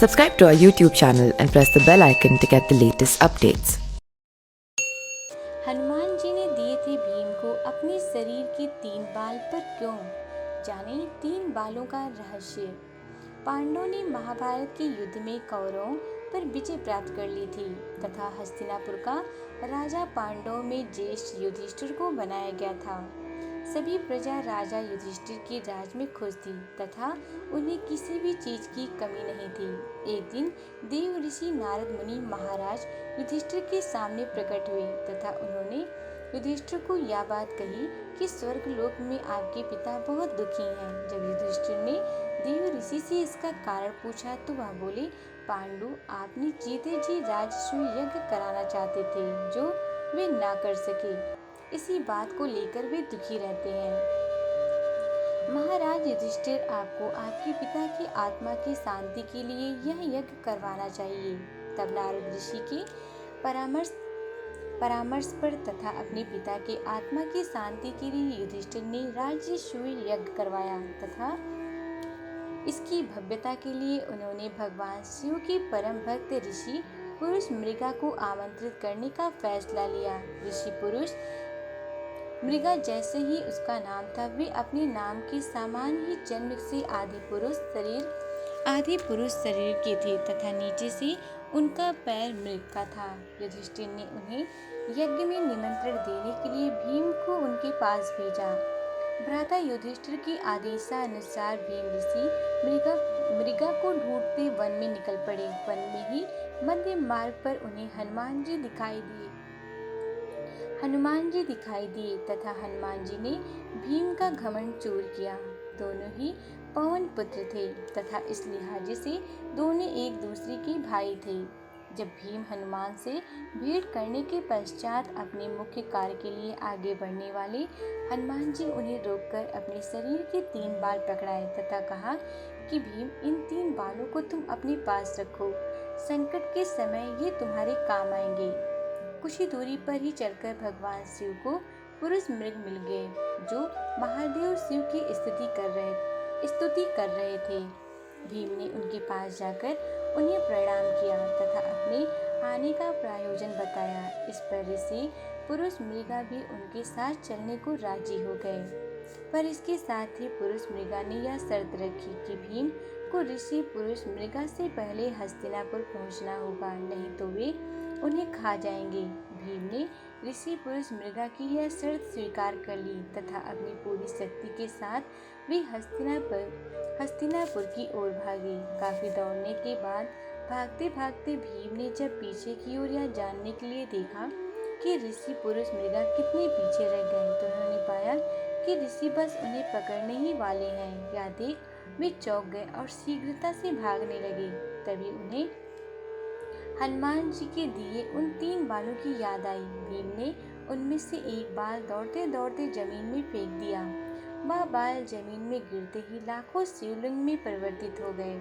Subscribe to our YouTube channel and press the bell icon to get the latest updates. Hanuman ji ने दिए थे भीम को अपने शरीर के 3 बाल, पर क्यों? जाने 3 बालों का रहस्य। पांडवों ने महाभारत के युद्ध में कौरवों पर विजय प्राप्त कर ली थी तथा हस्तिनापुर का राजा पांडवों में ज्येष्ठ युधिष्ठिर को बनाया गया था। सभी प्रजा राजा युधिष्ठिर के राज में खुश थी तथा उन्हें किसी भी चीज की कमी नहीं थी। एक दिन देव ऋषि नारद मुनि महाराज युधिष्ठिर के सामने प्रकट हुए तथा उन्होंने युधिष्ठिर को यह बात कही कि स्वर्ग लोक में आपके पिता बहुत दुखी हैं। जब युधिष्ठिर ने देव ऋषि से इसका कारण पूछा तो वह बोले, पांडु आपने जीते जी राजसूय यज्ञ कराना चाहते थे जो वे ना कर सके। इसी बात को लेकर वे दुखी रहते हैं। महाराज युधिष्ठिर, आपको आपके पिता की आत्मा की शांति के लिए यह यज्ञ करवाना चाहिए। तब नारद ऋषि के परामर्श पर तथा अपने पिता के आत्मा की शांति के लिए युधिष्ठिर ने राजसूय यज्ञ करवाया तथा इसकी भव्यता के लिए उन्होंने भगवान शिव के परम भक्त ऋषि पुरुष मृगा को आमंत्रित करने का फैसला लिया। ऋषि पुरुष मृगा जैसे ही उसका नाम था, वे अपने नाम के समान ही जन्म से आदि पुरुष शरीर के थे तथा नीचे से उनका पैर मृग का था। युधिष्ठिर ने उन्हें यज्ञ में निमंत्रण देने के लिए भीम को उनके पास भेजा। भ्राता युधिष्ठिर के आदेशानुसार भीम ऋषि मृगा को ढूंढते वन में निकल पड़े। वन में ही मध्य मार्ग पर उन्हें हनुमान जी दिखाई दिए तथा हनुमान जी ने भीम का घमंड चूर किया। दोनों ही पवन पुत्र थे तथा इस लिहाज से दोनों एक दूसरे के भाई थे। जब भीम हनुमान से भेंट करने के पश्चात अपने मुख्य कार्य के लिए आगे बढ़ने वाले, हनुमान जी उन्हें रोककर अपने शरीर के 3 बाल पकड़ाए तथा कहा कि भीम, इन 3 बालों को तुम अपने पास रखो, संकट के समय ये तुम्हारे काम आएंगे। कुछ ही दूरी पर ही चलकर भगवान शिव को पुरुष मृग मिल गए जो महादेव शिव की स्तुति कर रहे थे। भीम ने उनके पास जाकर उन्हें प्रणाम किया तथा अपने आने का प्रयोजन बताया। इस पर ऋषि पुरुष मृगा भी उनके साथ चलने को राजी हो गए, पर इसके साथ ही पुरुष मृगा ने यह शर्त रखी कि भीम को ऋषि पुरुष मृगा से पहले हस्तिनापुर पहुंचना होगा, नहीं तो वे उन्हें खा जाएंगे। भीम ने ऋषि पुरुष मृगा की यह शर्त स्वीकार कर ली तथा अपनी पूरी शक्ति के साथ वे हस्तिनापुर की ओर भागे। काफी दौड़ने के बाद भागते भागते भीम ने जब पीछे की ओर यह जानने के लिए देखा कि ऋषि पुरुष मृगा कितने पीछे रह गए, तो उन्होंने पाया कि ऋषि बस उन्हें पकड़ने ही वाले हैं। यह देख वे चौंक गए और शीघ्रता से भागने लगे। तभी उन्हें हनुमान जी के दिए उन 3 बालों की याद आई। भीम ने उनमें से एक बाल दौड़ते दौड़ते जमीन में फेंक दिया। वह बाल जमीन में गिरते ही लाखों शिवलिंग में परिवर्तित हो गए।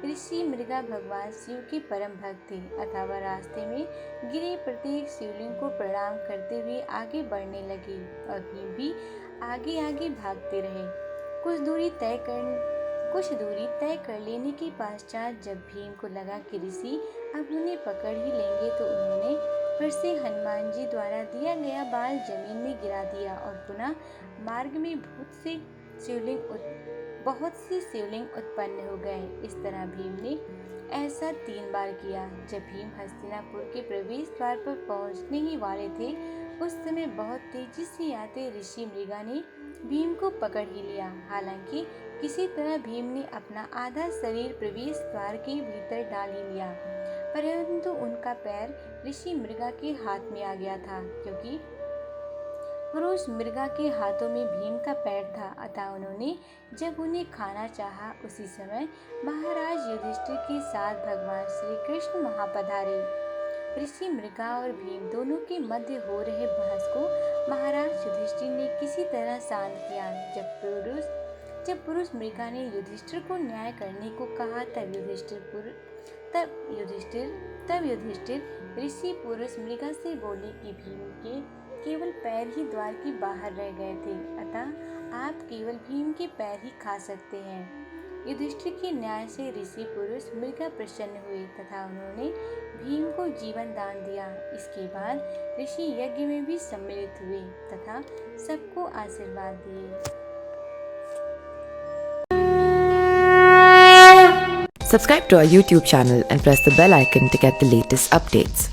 ऋषि मृगा भगवान शिव के परम भक्त थे अतः वह रास्ते में गिरे प्रत्येक शिवलिंग को प्रणाम करते हुए आगे बढ़ने लगे और भीम भी आगे आगे भागते रहे। कुछ दूरी तय कर लेने के पश्चात जब भीम को लगा कि ऋषि अब उन्हें पकड़ ही लेंगे, तो उन्होंने फिर से हनुमान जी द्वारा दिया गया बाल जमीन में गिरा दिया और पुनः मार्ग में बहुत से शिवलिंग उत्पन्न हो गए। इस तरह भीम ने ऐसा 3 बार किया। जब भीम हस्तिनापुर के प्रवेश द्वार पर पहुंचने ही वाले थे, उस समय बहुत तेजी से आते ऋषि मृगा ने भीम को पकड़ ही लिया। हालांकि किसी तरह भीम ने अपना आधा शरीर प्रवेश द्वार के भीतर डाल ही लिया, परंतु उनका पैर ऋषि मृगा के हाथ में आ गया था, क्योंकि पुरुष मृगा के हाथों में भीम का पैर था। अतः उन्होंने जब उन्हें खाना चाहा, उसी समय महाराज युधिष्ठिर के साथ भगवान श्री कृष्ण वहां पधारे। ऋषि मृगा और भीम दोनों के मध्य हो रहे बहस को महाराज युधिष्ठिर ने किसी तरह शांत किया। जब पुरुष मृगा ने युधिष्ठिर को न्याय करने को कहा, तब युधिष्ठिर ऋषि पुरुष मृगा से बोले कि भीम के केवल पैर ही द्वार के बाहर रह गए थे, अतः आप केवल भीम के पैर ही खा सकते हैं। युधिष्ठिर के न्याय से ऋषि पुरुष मिलकर प्रसन्न हुए तथा उन्होंने भीम को जीवन दान दिया। इसके बाद ऋषि यज्ञ में भी सम्मिलित हुए तथा सबको आशीर्वाद दिए। Subscribe to our YouTube channel and press the bell icon to get the latest updates.